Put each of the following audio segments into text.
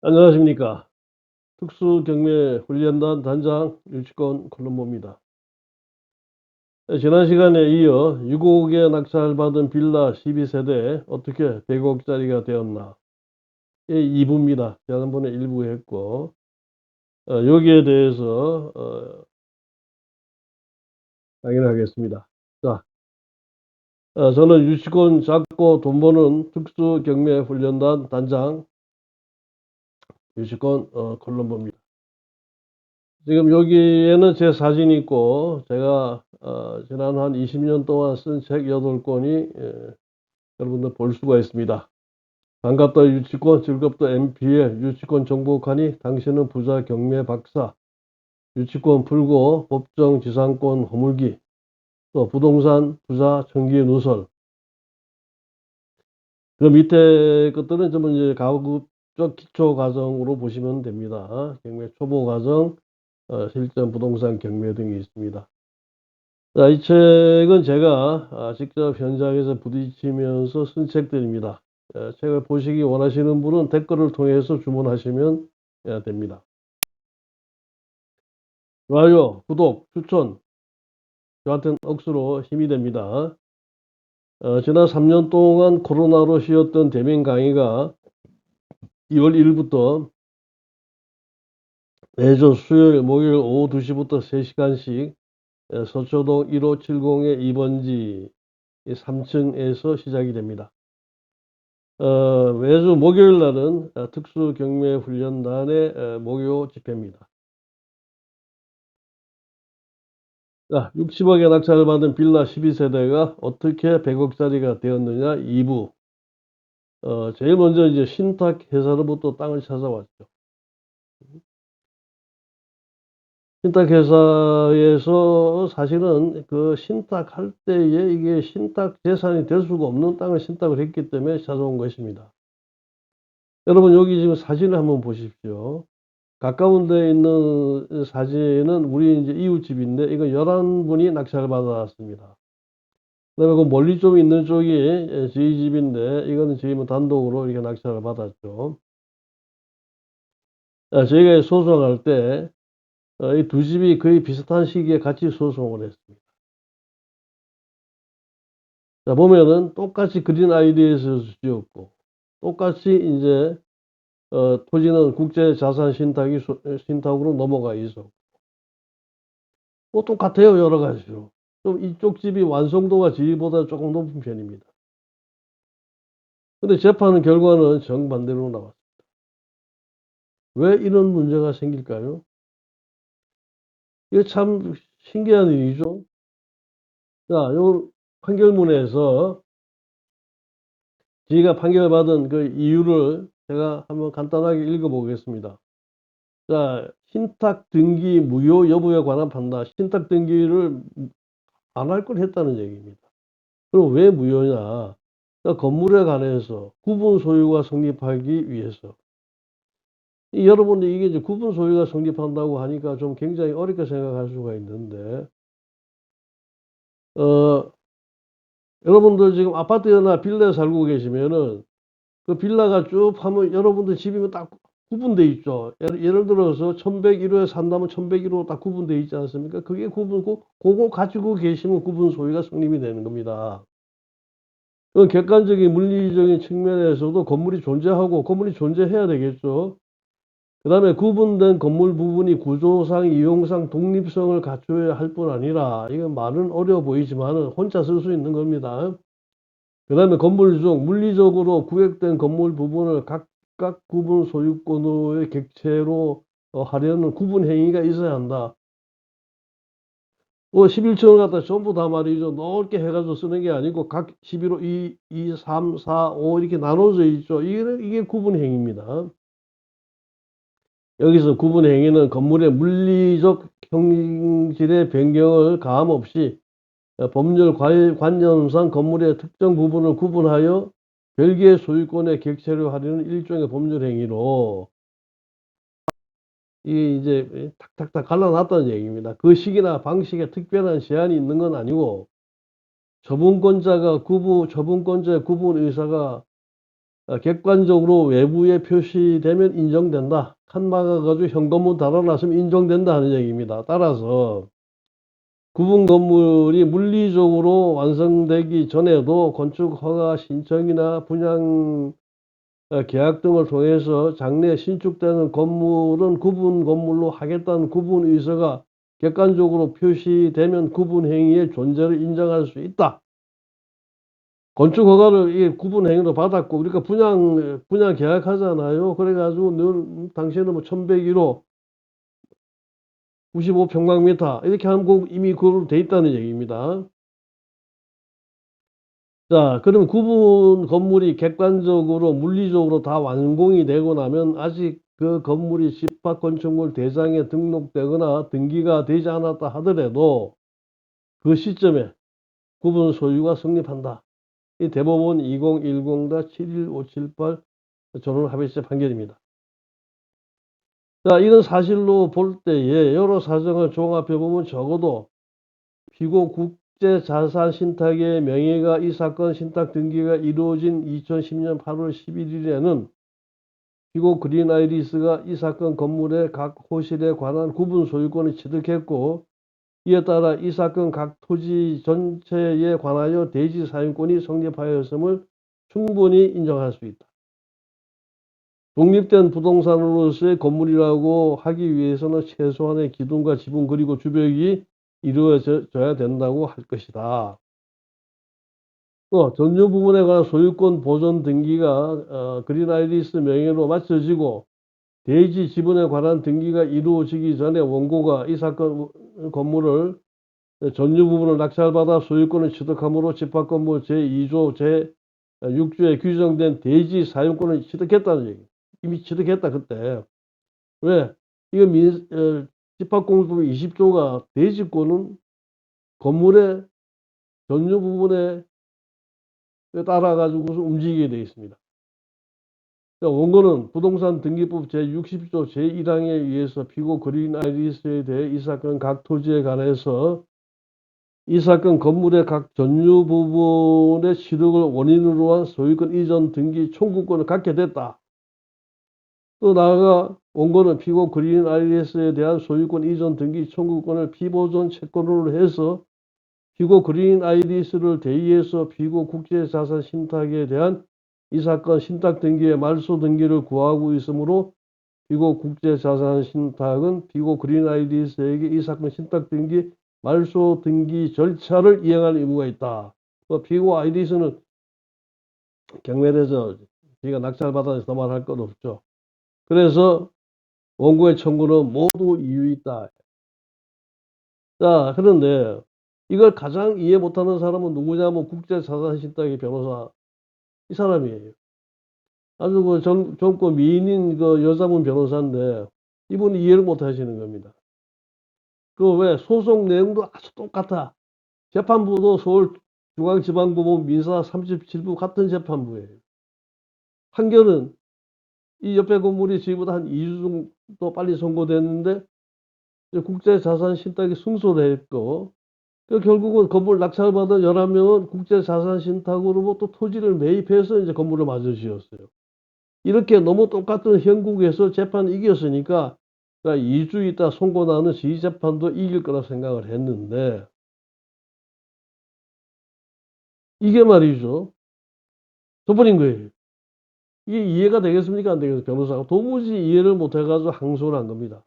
안녕하십니까. 특수경매훈련단 단장 유치권 콜럼보입니다. 지난 시간에 이어 6억에 낙찰받은 빌라 12세대 어떻게 100억짜리가 되었나? 이 2부입니다. 지난번에 1부 했고, 여기에 대해서 강의를 하겠습니다. 자, 저는 유치권 잡고 돈 버는 특수경매훈련단 단장 유치권 콜럼보입니다. 지금 여기에는 제 사진이 있고, 제가 지난 한 20년 동안 쓴 책 8권이 여러분들 볼 수가 있습니다. 반갑다 유치권, 즐겁다 MPL, 유치권 정복하니 당신은 부자 경매 박사, 유치권 풀고 법정 지상권 허물기, 또 부동산 부자 청기 누설. 그 밑에 것들은 전부 이제 가급적 기초 과정으로 보시면 됩니다. 경매 초보 과정, 실전 부동산 경매 등이 있습니다. 자, 이 책은 제가 직접 현장에서 부딪히면서 쓴 책들입니다. 책을 보시기 원하시는 분은 댓글을 통해서 주문하시면 됩니다. 좋아요, 구독, 추천, 저한테는 억수로 힘이 됩니다. 지난 3년 동안 코로나로 쉬었던 대면 강의가 2월 1일부터 매주 수요일, 목요일 오후 2시부터 3시간씩 서초동 1570의 2번지 3층에서 시작이 됩니다. 매주 목요일 날은 특수경매훈련단의 목요 집회입니다. 자, 60억에 낙찰을 받은 빌라 12세대가 어떻게 100억짜리가 되었느냐 2부. 제일 먼저 이제 신탁회사로부터 땅을 찾아왔죠. 신탁회사에서 사실은 그 신탁할 때에 이게 신탁 재산이 될 수가 없는 땅을 신탁을 했기 때문에 찾아온 것입니다. 여러분 여기 지금 사진을 한번 보십시오. 가까운 데에 있는 사진은 우리 이제 이웃집인데 이거 11분이 낙찰을 받아왔습니다. 그다음에 그 멀리 좀 있는 쪽이 저희 집인데 이거는 저희 뭐 단독으로 이렇게 낙찰을 받았죠. 저희가 소송할 때 이 두 집이 거의 비슷한 시기에 같이 소송을 했습니다. 자, 보면은 똑같이 그린 아이디에서 지었고 똑같이 이제 토지는 국제자산 신탁으로 넘어가 있었고 뭐 똑같아요, 여러 가지로. 좀 이쪽 집이 완성도가 저희보다 조금 높은 편입니다. 근데 재판 결과는 정반대로 나왔습니다. 왜 이런 문제가 생길까요? 이게 참 신기한 일이죠. 자, 요 판결문에서 저희가 판결받은 그 이유를 제가 한번 간단하게 읽어보겠습니다. 자, 신탁 등기 무효 여부에 관한 판단, 신탁 등기를 안 할 걸 했다는 얘기입니다. 그럼 왜 무효냐? 그러니까 건물에 관해서 구분 소유가 성립하기 위해서. 여러분들 이게 이제 구분 소유가 성립한다고 하니까 좀 굉장히 어렵게 생각할 수가 있는데, 어, 여러분들 지금 아파트나 빌라에 살고 계시면은 그 빌라가 쭉 하면 여러분들 집이면 딱 구분돼 있죠. 예를 들어서 1101호에 산다면 1101호 딱 구분돼 있지 않습니까? 그게 그거 가지고 계시면 구분 소유가 성립이 되는 겁니다. 그 객관적인 물리적인 측면에서도 건물이 존재하고 건물이 존재해야 되겠죠. 그 다음에 구분된 건물 부분이 구조상, 이용상 독립성을 갖춰야 할 뿐 아니라, 이건 말은 어려워 보이지만 혼자 쓸 수 있는 겁니다. 그 다음에 건물 중 물리적으로 구획된 건물 부분을 각각 구분 소유권의 객체로 하려는 구분 행위가 있어야 한다. 11층을 갖다 전부 다 말이죠. 넓게 해가지고 쓰는 게 아니고 각 11호 2, 3, 4, 5 이렇게 나눠져 있죠. 이게 구분 행위입니다. 여기서 구분 행위는 건물의 물리적 형질의 변경을 가함 없이 법률 관념상 건물의 특정 부분을 구분하여 별개의 소유권의 객체로 하려는 일종의 법률 행위로 이게 이제 탁탁탁 갈라놨다는 얘기입니다. 그 식이나 방식에 특별한 제한이 있는 건 아니고 처분권자의 구분 의사가 객관적으로 외부에 표시되면 인정된다. 칸 막아가지고 현건문 달아놨으면 인정된다 하는 얘기입니다. 따라서 구분 건물이 물리적으로 완성되기 전에도 건축허가 신청이나 분양 계약 등을 통해서 장래 신축되는 건물은 구분 건물로 하겠다는 구분 의사가 객관적으로 표시되면 구분 행위의 존재를 인정할 수 있다. 건축 허가를 이 구분 행위로 받았고, 그러니까 분양 계약하잖아요. 그래가지고 늘 당시에는 뭐 1101호 95평방미터 이렇게 하면 이미 그걸로 돼 있다는 얘기입니다. 자, 그러면 구분 건물이 객관적으로 물리적으로 다 완공이 되고 나면 아직 그 건물이 집합건축물 대장에 등록되거나 등기가 되지 않았다 하더라도 그 시점에 구분 소유가 성립한다. 이 대법원 2010-71578 조론합의체 판결입니다. 자, 이런 사실로 볼 때에 여러 사정을 종합해 보면 적어도 피고 국제자산 신탁의 명예가 이 사건 신탁 등기가 이루어진 2010년 8월 11일에는 피고 그린아이리스가 이 사건 건물의 각 호실에 관한 구분 소유권을 취득했고, 이에 따라 이 사건 각 토지 전체에 관하여 대지 사용권이 성립하였음을 충분히 인정할 수 있다. 독립된 부동산으로서의 건물이라고 하기 위해서는 최소한의 기둥과 지붕 그리고 주벽이 이루어져야 된다고 할 것이다. 전유 부분에 관한 소유권 보존 등기가 그린아이리스 명예로 맞춰지고 대지 지분에 관한 등기가 이루어지기 전에 원고가 이 사건 건물을 전유 부분을 낙찰받아 소유권을 취득함으로 집합건물 제2조 제6조에 규정된 대지 사용권을 취득했다는 얘기. 이미 취득했다 그때. 왜? 이거 집합공유법 20조가 대지권은 건물의 전유 부분에 따라 가지고 움직이게 되어 있습니다. 원고는 부동산 등기법 제60조 제1항에 의해서 피고 그린아이리스에 대해 이 사건 각 토지에 관해서 이 사건 건물의 각 전유 부분의 취득을 원인으로 한 소유권 이전 등기 청구권을 갖게 됐다. 또 나아가 원고는 피고 그린아이리스에 대한 소유권 이전 등기 청구권을 피보존 채권으로 해서 피고 그린아이리스를 대의해서 피고 국제자산 신탁에 대한 이 사건 신탁 등기의 말소 등기를 구하고 있으므로 피고 국제자산 신탁은 피고 그린아이리스에게 이 사건 신탁 등기 말소 등기 절차를 이행할 의무가 있다. 피고 아이리스는 경매에서 자기가 낙찰받아서 더 말할 것 없죠. 그래서 원고의 청구는 모두 이유 있다. 자, 그런데 이걸 가장 이해 못하는 사람은 누구냐면 국제자산신탁의 변호사 이 사람이에요. 아주 그 젊고 미인인 그 여자분 변호사인데 이분이 이해를 못 하시는 겁니다. 그 왜 소송 내용도 아주 똑같아. 재판부도 서울중앙지방법원 민사 37부 같은 재판부예요. 판결은 이 옆에 건물이 저희보다 한 2주 정도 빨리 선고됐는데 국제자산신탁이 승소를 했고, 결국은 건물 낙찰받은 11명은 국제자산신탁으로부터 토지를 매입해서 이제 건물을 마저 지었어요. 이렇게 너무 똑같은 형국에서 재판을 이겼으니까 2주 있다 선고나는 지휘재판도 이길 거라 생각을 했는데, 이게 말이죠. 저버린 거예요. 이게 이해가 되겠습니까? 안 되겠어요? 변호사가 도무지 이해를 못 해가지고 항소를 한 겁니다.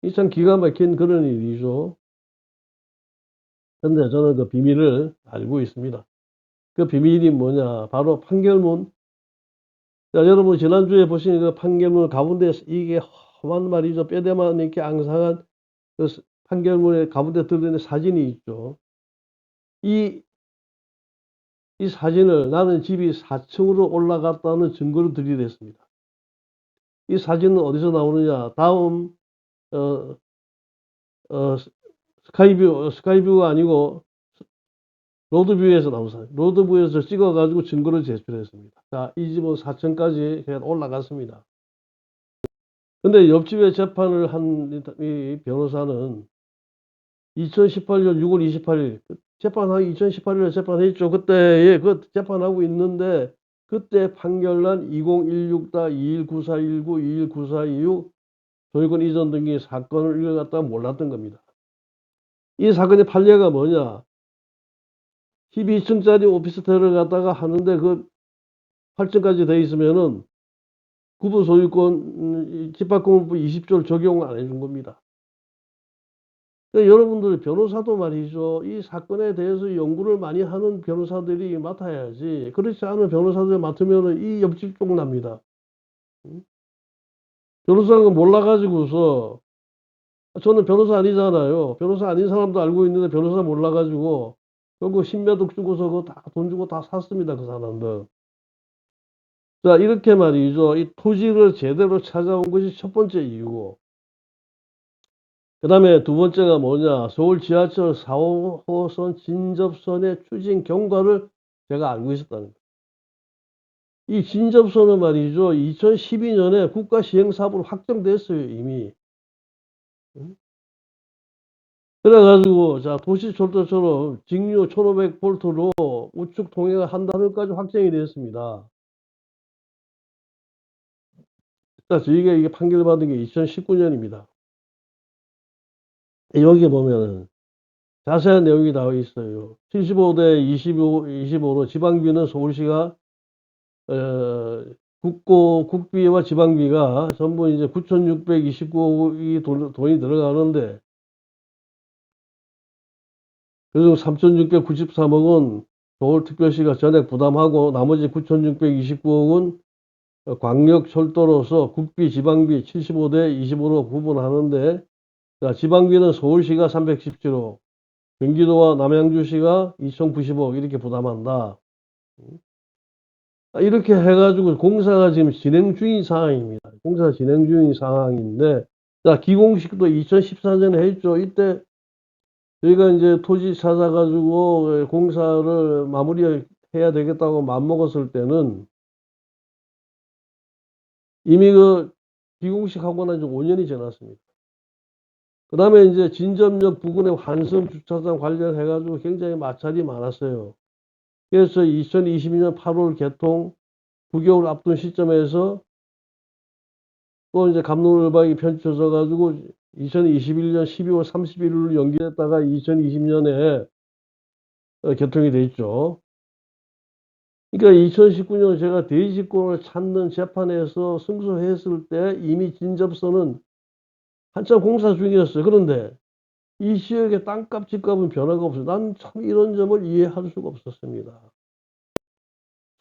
이 참 기가 막힌 그런 일이죠. 근데 저는 그 비밀을 알고 있습니다. 그 비밀이 뭐냐? 바로 판결문. 자, 여러분 지난주에 보신 그 판결문 가운데 이게 험한 말이죠. 뼈대만 이렇게 앙상한 그 판결문의 가운데 들어있는 사진이 있죠. 이 사진을 나는 집이 4층으로 올라갔다는 증거를 들이댔습니다. 이 사진은 어디서 나오느냐? 다음 스카이뷰가 아니고 로드뷰에서 나온 사진. 로드뷰에서 찍어가지고 증거를 제출했습니다. 자, 이 집은 4층까지 그냥 올라갔습니다. 근데 옆집에 재판을 한 이 변호사는 2018년 6월 28일 재판하기 2018년에 재판했죠. 그때에 그 재판하고 있는데 그때 판결난 2016-219419, 219426 소유권 이전 등기 사건을 이걸 갖다가 몰랐던 겁니다. 이 사건의 판례가 뭐냐? 12층짜리 오피스텔을 갖다가 하는데 그 8층까지 돼 있으면은 구분 소유권 집합금융법 20조를 적용 안 해준 겁니다. 그러니까 여러분들 변호사도 말이죠. 이 사건에 대해서 연구를 많이 하는 변호사들이 맡아야지. 그렇지 않은 변호사들 맡으면 이 옆집 쪽 납니다. 변호사는 몰라가지고서 저는 변호사 아니잖아요. 변호사 아닌 사람도 알고 있는데 변호사 몰라가지고 결국 십몇억 주고서 그거 다 돈 주고 다 샀습니다. 그 사람들. 자, 이렇게 말이죠. 이 토지를 제대로 찾아온 것이 첫 번째 이유고. 그 다음에 두 번째가 뭐냐. 서울 지하철 4호선 진접선의 추진 경과를 제가 알고 있었다는 거예요. 이 진접선은 말이죠. 2012년에 국가 시행사업으로 확정됐어요. 이미. 그래가지고 자 도시철도처럼 직류 1500볼트로 우측 통행을 한다는 것까지 확정이 되었습니다. 자, 저희가 이게 판결받은 게 2019년입니다. 여기 보면은 자세한 내용이 나와 있어요. 75대 25로 지방비는 서울시가 국비와 지방비가 전부 이제 9,629억이 돈이 들어가는데 그중 3,693억은 서울특별시가 전액 부담하고 나머지 9,629억은 광역철도로서 국비, 지방비 75대 25로 구분하는데 자, 지방비는 서울시가 317억, 경기도와 남양주시가 2,090억 이렇게 부담한다. 이렇게 해가지고 공사가 지금 진행 중인 상황입니다. 공사 진행 중인 상황인데 자, 기공식도 2014년에 했죠. 이때 저희가 이제 토지 찾아가지고 공사를 마무리해야 되겠다고 마음먹었을 때는 이미 그 기공식 하고 난 지 5년이 지났습니다. 그 다음에 이제 진접역 부근의 환승 주차장 관련해가지고 굉장히 마찰이 많았어요. 그래서 2022년 8월 개통 9개월 앞둔 시점에서 또 이제 감론을박이 펼쳐져가지고 2021년 12월 31일로 연기됐다가 2020년에 개통이 돼 있죠. 그러니까 2019년 제가 대지권을 찾는 재판에서 승소했을 때 이미 진접선은 한참 공사 중이었어요. 그런데 이 지역의 땅값, 집값은 변화가 없어요. 난 참 이런 점을 이해할 수가 없었습니다.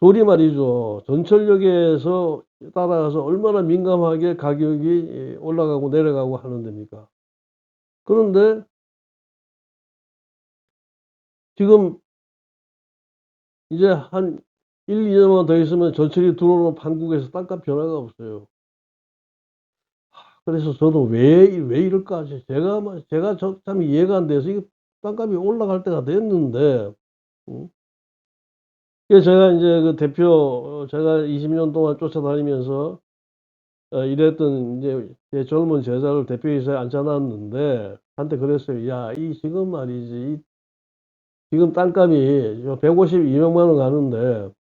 소리 말이죠. 전철역에서 따라가서 얼마나 민감하게 가격이 올라가고 내려가고 하는 데입니까? 그런데 지금 이제 한 1, 2년만 더 있으면 전철이 들어오는 한국에서 땅값 변화가 없어요. 그래서 저도 왜 이럴까? 제가 참 이해가 안 돼서 이게 땅값이 올라갈 때가 됐는데, 그래서 제가 이제 그 제가 20년 동안 쫓아다니면서, 일했던 이제 제 젊은 제자를 대표이사에 앉혀놨는데, 한테 그랬어요. 야, 지금 말이지. 지금 땅값이 152억만 원 가는데,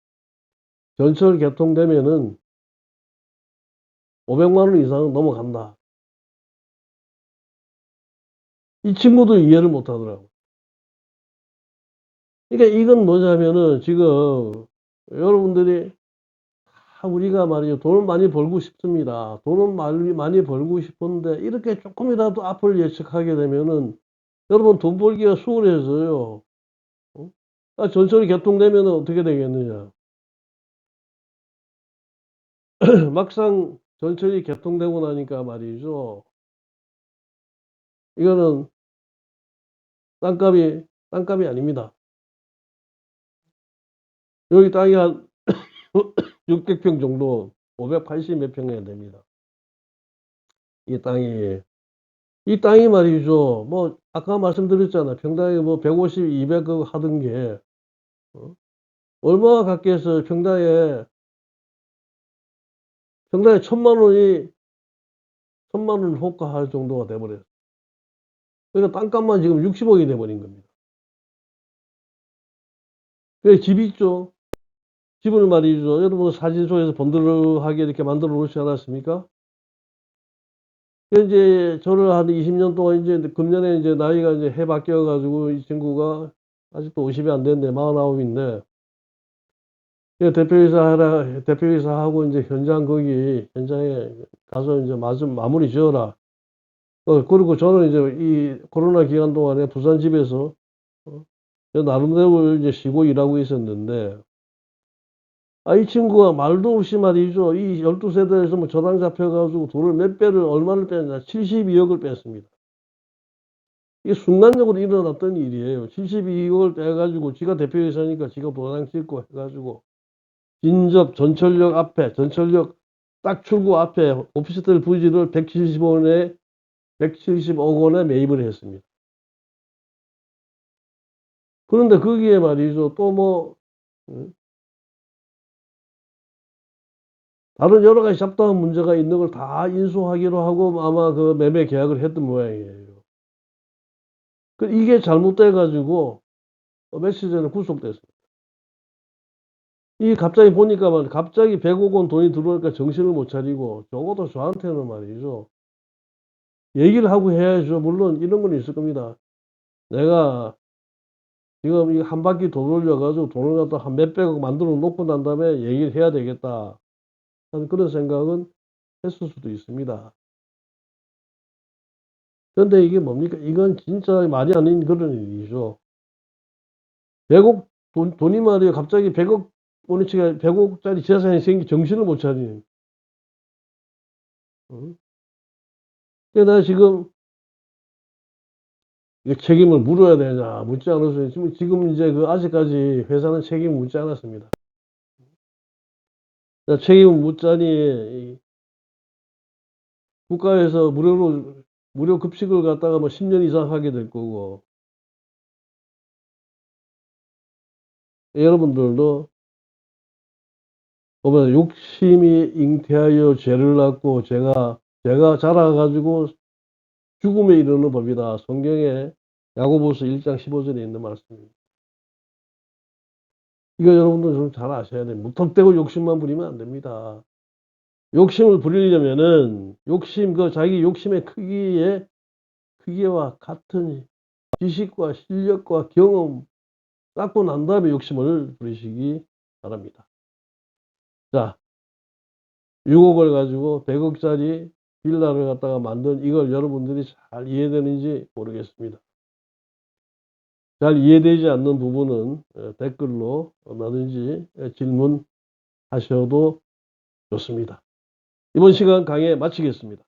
전철 개통되면은 500만 원 이상은 넘어간다. 이 친구도 이해를 못 하더라고. 그러니까 이건 뭐냐면은 지금 여러분들이 우리가 말이죠. 돈을 많이 벌고 싶습니다. 돈을 많이 벌고 싶은데 이렇게 조금이라도 앞을 예측하게 되면은 여러분 돈 벌기가 수월해져요. 전철이 개통되면 어떻게 되겠느냐. 막상 전철이 개통되고 나니까 말이죠. 이거는 땅값이 아닙니다. 여기 땅이 한 600평 정도, 580 몇 평이 됩니다. 이 땅이 말이죠. 뭐, 아까 말씀드렸잖아. 평당에 뭐 150, 200억 하던 게, 얼마나 갖겠어요. 평당에 1,000만 원을 호가할 정도가 돼버렸어요. 그러니까 땅값만 지금 60억이 돼버린 겁니다. 그래, 집이 있죠. 집을 말이죠. 여러분 사진소에서 번들하게 이렇게 만들어 놓지 않았습니까? 이제 저를 한 20년 동안 이제 금년에 이제 나이가 이제 해 바뀌어 가지고 이 친구가 아직도 50이 안 됐네. 49인데. 대표이사 하고 이제 현장에 가서 이제 마무리 지어라. 그리고 저는 이제 이 코로나 기간 동안에 부산 집에서 저 나름대로 이제 쉬고 일하고 있었는데, 이 친구가 말도 없이 말이죠. 이 12세대에서 뭐 저당 잡혀가지고 돈을 몇 배를, 얼마를 뺐냐. 72억을 뺐습니다. 이게 순간적으로 일어났던 일이에요. 72억을 빼가지고, 지가 대표이사니까 지가 도장 찍고 해가지고, 전철역 딱 출구 앞에 오피스텔 부지를 170억 원에 매입을 했습니다. 그런데 거기에 말이죠. 또 뭐, 다른 여러 가지 잡다한 문제가 있는 걸 다 인수하기로 하고 아마 그 매매 계약을 했던 모양이에요. 이게 잘못돼가지고 며칠 전에 구속됐습니다. 이 갑자기 보니까 갑자기 100억 원 돈이 들어오니까 정신을 못 차리고 적어도 저한테는 말이죠. 얘기를 하고 해야죠. 물론 이런 건 있을 겁니다. 내가 지금 이 한 바퀴 더 돌려가지고 돈을 갖다 한 몇백억 만들어 놓고 난 다음에 얘기를 해야 되겠다 하는 그런 생각은 했을 수도 있습니다. 그런데 이게 뭡니까? 이건 진짜 말이 아닌 그런 일이죠. 100억 돈이 말이에요. 갑자기 100억 원어치가 100억짜리 재산이 생기 정신을 못 차리는. 응? 내가 지금 책임을 물어야 되냐 묻지 않았어요. 지금 이제 아직까지 회사는 책임을 묻지 않았습니다. 책임을 묻자니 국가에서 무료 급식을 갖다가 뭐 10년 이상 하게 될 거고, 여러분들도 보면 욕심이 잉태하여 죄를 낳고 제가 자라가지고 죽음에 이르는 법이다. 성경에 야고보서 1장 15절에 있는 말씀입니다. 이거 여러분들 좀 잘 아셔야 돼요. 무턱대고 욕심만 부리면 안 됩니다. 욕심을 부리려면은 자기 욕심의 크기와 같은 지식과 실력과 경험 쌓고 난 다음에 욕심을 부리시기 바랍니다. 자, 6억을 가지고 100억짜리 빌라를 갖다가 만든 이걸 여러분들이 잘 이해되는지 모르겠습니다. 잘 이해되지 않는 부분은 댓글로 얼마든지 질문하셔도 좋습니다. 이번 시간 강의 마치겠습니다.